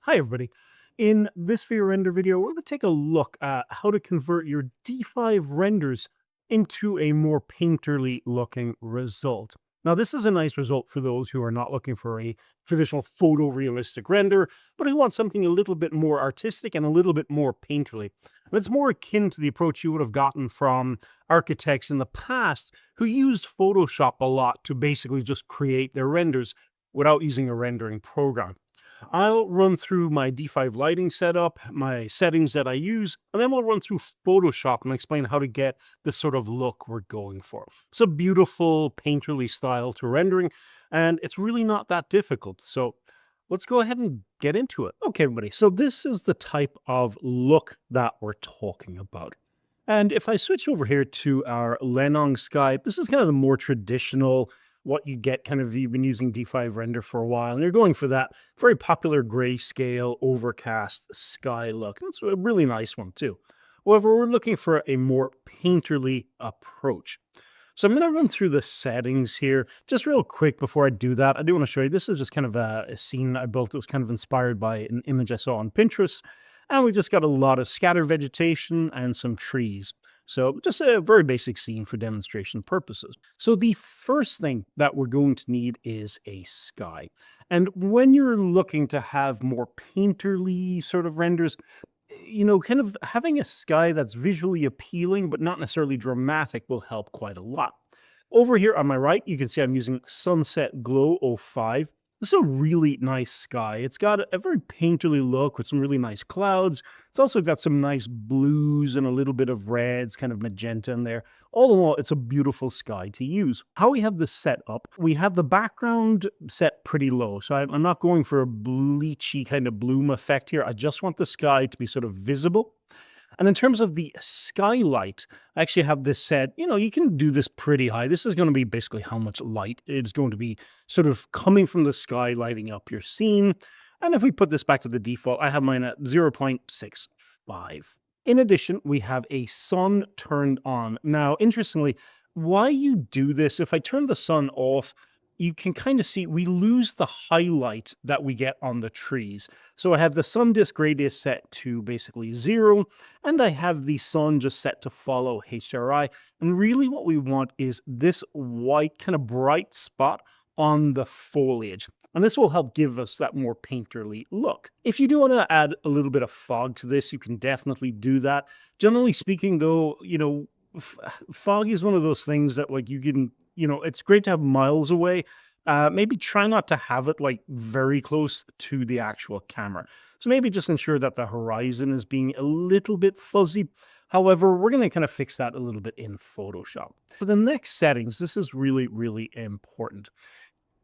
Hi everybody. In this ViaRender video, we're going to take a look at how to convert your D5 renders into a more painterly looking result. Now, this is a nice result for those who are not looking for a traditional photorealistic render, but who want something a little bit more artistic and a little bit more painterly. And it's more akin to the approach you would have gotten from architects in the past who used Photoshop a lot to basically just create their renders without using a rendering program. I'll run through my D5 lighting setup, my settings that I use, and then we'll run through Photoshop and explain how to get the sort of look we're going for. It's a beautiful painterly style to rendering, and it's really not that difficult. So let's go ahead and get into it. Okay, everybody. So this is the type of look that we're talking about. And if I switch over here to our Lenong sky, this is kind of the more traditional, what you get kind of, you've been using D5 render for a while, and you're going for that very popular grayscale overcast sky look. That's a really nice one too. However, we're looking for a more painterly approach. So I'm going to run through the settings here just real quick before I do that. I do want to show you, this is just kind of a scene I built. It was kind of inspired by an image I saw on Pinterest. And we just got a lot of scattered vegetation and some trees. So just a very basic scene for demonstration purposes. So the first thing that we're going to need is a sky. And when you're looking to have more painterly sort of renders, kind of having a sky that's visually appealing but not necessarily dramatic will help quite a lot. Over here on my right, you can see I'm using Sunset Glow 05. This is a really nice sky. It's got a very painterly look with some really nice clouds. It's also got some nice blues and a little bit of reds, kind of magenta in there. All in all, it's a beautiful sky to use. How we have this set up, we have the background set pretty low. So I'm not going for a bleachy kind of bloom effect here. I just want the sky to be sort of visible. And in terms of the skylight, I actually have this set, you can do this pretty high. This is going to be basically how much light it's going to be sort of coming from the sky, lighting up your scene. And if we put this back to the default, I have mine at 0.65. In addition, we have a sun turned on. Now, interestingly, why you do this, if I turn the sun off, you can kind of see we lose the highlight that we get on the trees. So I have the sun disk radius set to basically 0, and I have the sun just set to follow HRI. And really what we want is this white kind of bright spot on the foliage. And this will help give us that more painterly look. If you do want to add a little bit of fog to this, you can definitely do that. Generally speaking, though, fog is one of those things that like you can it's great to have miles away. Maybe try not to have it like very close to the actual camera. So maybe just ensure that the horizon is being a little bit fuzzy. However, we're going to kind of fix that a little bit in Photoshop. For the next settings, this is really, really important.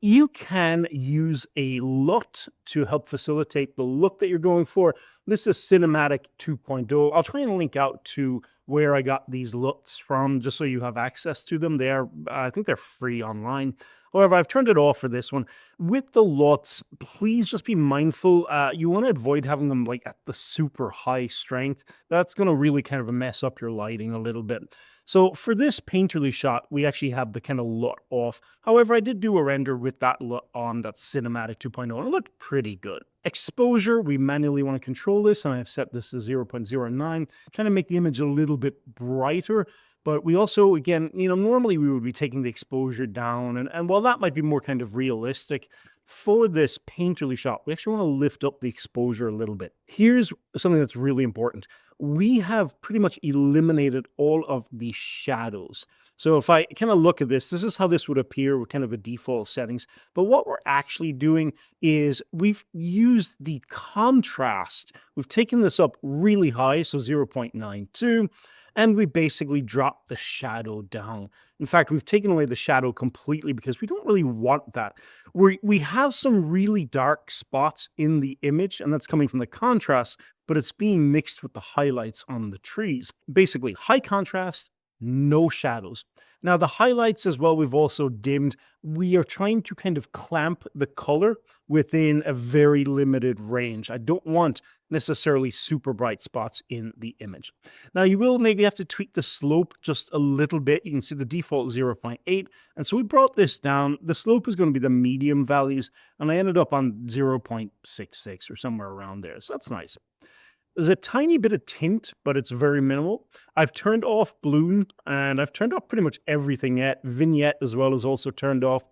You can use a LUT to help facilitate the look that you're going for. This is Cinematic 2.0. I'll try and link out to where I got these LUTs from, just so you have access to them. I think they're free online. However, I've turned it off for this one. With the LUTs, please just be mindful. You want to avoid having them like at the super high strength. That's going to really kind of mess up your lighting a little bit. So for this painterly shot, we actually have the kind of LUT off. However, I did do a render with that LUT on, that Cinematic 2.0, and it looked pretty good. Exposure, we manually want to control this, and I've set this to 0.09, trying to make the image a little bit brighter. But we also, again, normally we would be taking the exposure down, and while that might be more kind of realistic, for this painterly shot, we actually want to lift up the exposure a little bit. Here's something that's really important. We have pretty much eliminated all of the shadows. So if I kind of look at this is how this would appear with kind of a default settings. But what we're actually doing is we've used the contrast. We've taken this up really high, so 0.92. And we basically drop the shadow down. In fact, we've taken away the shadow completely because we don't really want that. We have some really dark spots in the image, and that's coming from the contrast, but it's being mixed with the highlights on the trees. Basically, high contrast, no shadows. Now, the highlights as well, we've also dimmed. We are trying to kind of clamp the color within a very limited range. I don't want necessarily super bright spots in the image. Now, you will maybe have to tweak the slope just a little bit. You can see the default 0.8. And so we brought this down. The slope is going to be the medium values, and I ended up on 0.66 or somewhere around there. So that's nice. There's a tiny bit of tint, but it's very minimal. I've turned off bloom, and I've turned off pretty much everything yet. Vignette as well is also turned off.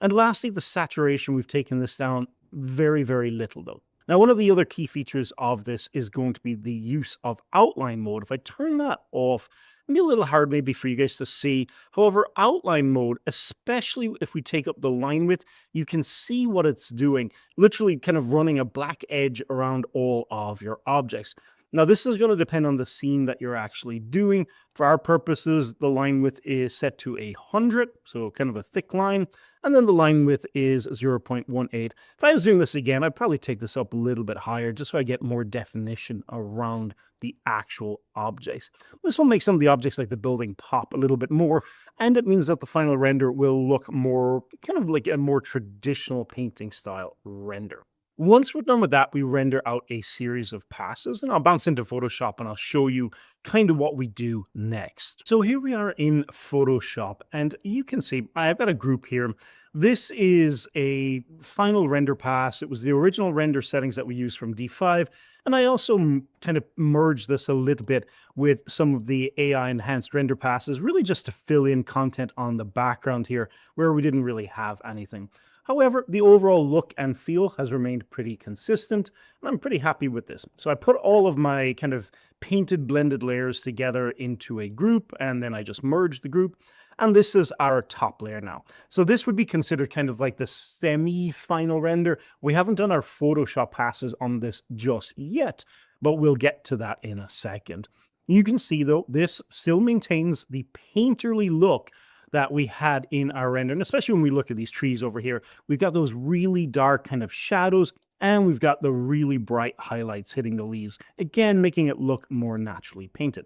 And lastly, the saturation, we've taken this down very, very little though. Now, one of the other key features of this is going to be the use of outline mode. If I turn that off, it'll be a little hard maybe for you guys to see. However, outline mode, especially if we take up the line width, you can see what it's doing, literally kind of running a black edge around all of your objects. Now, this is going to depend on the scene that you're actually doing. For our purposes, the line width is set to 100, so kind of a thick line, and then the line width is 0.18. If I was doing this again, I'd probably take this up a little bit higher just so I get more definition around the actual objects. This will make some of the objects like the building pop a little bit more, and it means that the final render will look more, kind of like a more traditional painting style render. Once we're done with that, we render out a series of passes, and I'll bounce into Photoshop and I'll show you kind of what we do next. So here we are in Photoshop, and you can see I've got a group here. This is a final render pass. It was the original render settings that we used from D5, and I also kind of merged this a little bit with some of the AI enhanced render passes, really just to fill in content on the background here where we didn't really have anything. However, the overall look and feel has remained pretty consistent, and I'm pretty happy with this. So I put all of my kind of painted blended layers together into a group, and then I just merged the group, and this is our top layer now. So this would be considered kind of like the semi-final render. We haven't done our Photoshop passes on this just yet, but we'll get to that in a second. You can see, though, this still maintains the painterly look that we had in our render. And especially when we look at these trees over here, we've got those really dark kind of shadows, and we've got the really bright highlights hitting the leaves, again, making it look more naturally painted.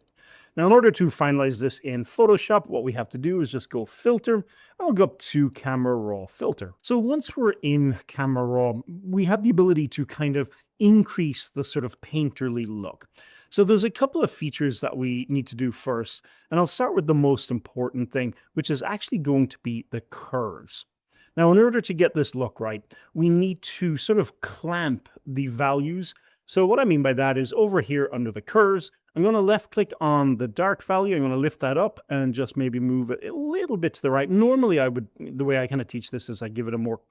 Now, in order to finalize this in Photoshop, what we have to do is just go Filter, and we'll go up to Camera Raw Filter. So once we're in Camera Raw, we have the ability to kind of increase the sort of painterly look. So there's a couple of features that we need to do first, and I'll start with the most important thing, which is actually going to be the curves. Now, in order to get this look right, we need to sort of clamp the values. So what I mean by that is over here under the curves, I'm going to left click on the dark value. I'm going to lift that up and just maybe move it a little bit to the right. Normally the way I kind of teach this is I give it a more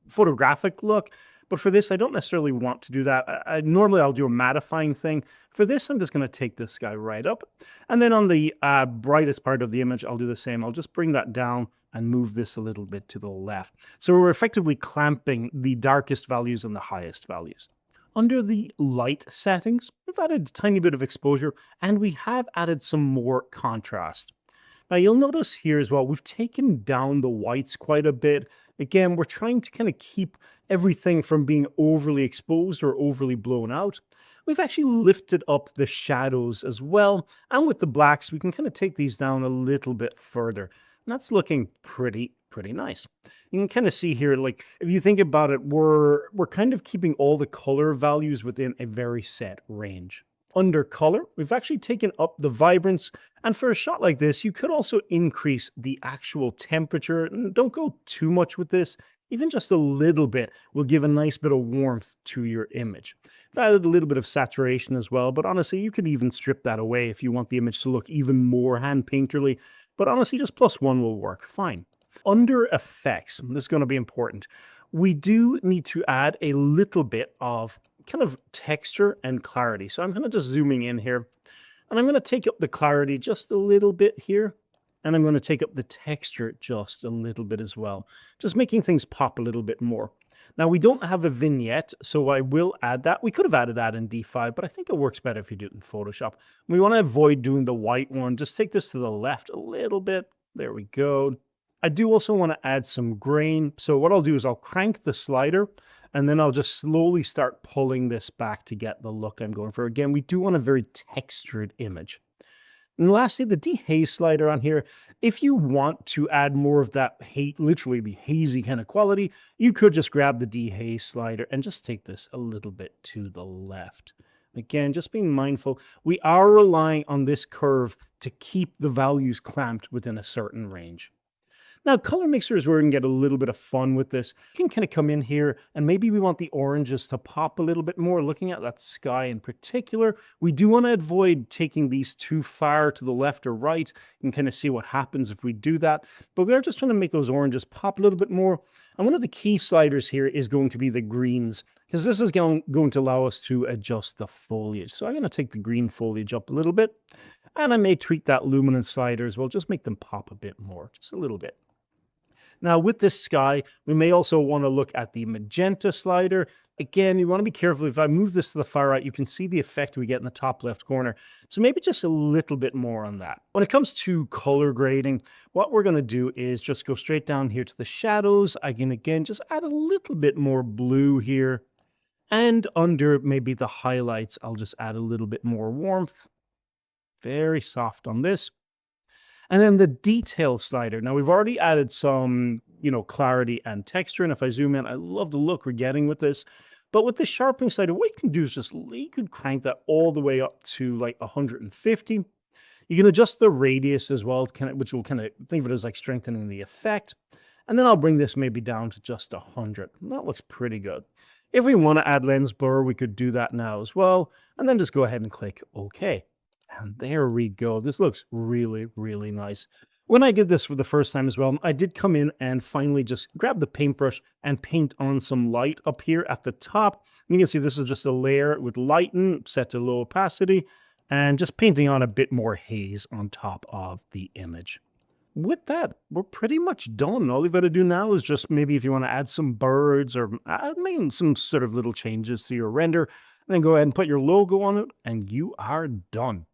photographic look. But for this, I don't necessarily want to do that. Normally, I'll do a mattifying thing. For this, I'm just going to take this guy right up. And then on the brightest part of the image, I'll do the same. I'll just bring that down and move this a little bit to the left. So we're effectively clamping the darkest values and the highest values. Under the light settings, we've added a tiny bit of exposure, and we have added some more contrast. Now, you'll notice here as well, we've taken down the whites quite a bit. Again, we're trying to kind of keep everything from being overly exposed or overly blown out. We've actually lifted up the shadows as well. And with the blacks, we can kind of take these down a little bit further. And that's looking pretty nice. You can kind of see here, like, if you think about it, we're kind of keeping all the color values within a very set range. Under color, we've actually taken up the vibrance, and for a shot like this, you could also increase the actual temperature. Don't go too much with this. Even just a little bit will give a nice bit of warmth to your image. I've added a little bit of saturation as well, but honestly, you could even strip that away if you want the image to look even more hand painterly. But honestly, just +1 will work fine. Under effects, this is going to be important, we do need to add a little bit of kind of texture and clarity. So I'm kind of just zooming in here, and I'm going to take up the clarity just a little bit here, and I'm going to take up the texture just a little bit as well, just making things pop a little bit more. Now, we don't have a vignette, so I will add that. We could have added that in D5, but I think it works better if you do it in Photoshop. We want to avoid doing the white one. Just take this to the left a little bit. There we go. I do also want to add some grain. So what I'll do is I'll crank the slider, and then I'll just slowly start pulling this back to get the look I'm going for. Again, we do want a very textured image. And lastly, the dehaze slider on here, if you want to add more of that literally the hazy kind of quality, you could just grab the dehaze slider and just take this a little bit to the left. Again, just being mindful, we are relying on this curve to keep the values clamped within a certain range. Now, color mixers, we're going to get a little bit of fun with this. You can kind of come in here and maybe we want the oranges to pop a little bit more. Looking at that sky in particular, we do want to avoid taking these too far to the left or right. You can kind of see what happens if we do that. But we're just trying to make those oranges pop a little bit more. And one of the key sliders here is going to be the greens, because this is going to allow us to adjust the foliage. So I'm going to take the green foliage up a little bit. And I may tweak that luminance slider as well, just make them pop a bit more, just a little bit. Now, with this sky, we may also want to look at the magenta slider. Again, you want to be careful. If I move this to the far right, you can see the effect we get in the top left corner. So maybe just a little bit more on that. When it comes to color grading, what we're going to do is just go straight down here to the shadows. I can, again, just add a little bit more blue here. And under maybe the highlights, I'll just add a little bit more warmth. Very soft on this. And then the detail slider. Now we've already added some, clarity and texture. And if I zoom in, I love the look we're getting with this. But with the sharpening slider, what you can do is just, you could crank that all the way up to like 150. You can adjust the radius as well, which will kind of think of it as like strengthening the effect. And then I'll bring this maybe down to just 100. That looks pretty good. If we want to add lens blur, we could do that now as well. And then just go ahead and click OK. And there we go. This looks really, really nice. When I did this for the first time as well, I did come in and finally just grab the paintbrush and paint on some light up here at the top. You can see this is just a layer with lighten set to low opacity and just painting on a bit more haze on top of the image. With that, we're pretty much done. All you've got to do now is just maybe if you want to add some birds or maybe some sort of little changes to your render, then go ahead and put your logo on it and you are done.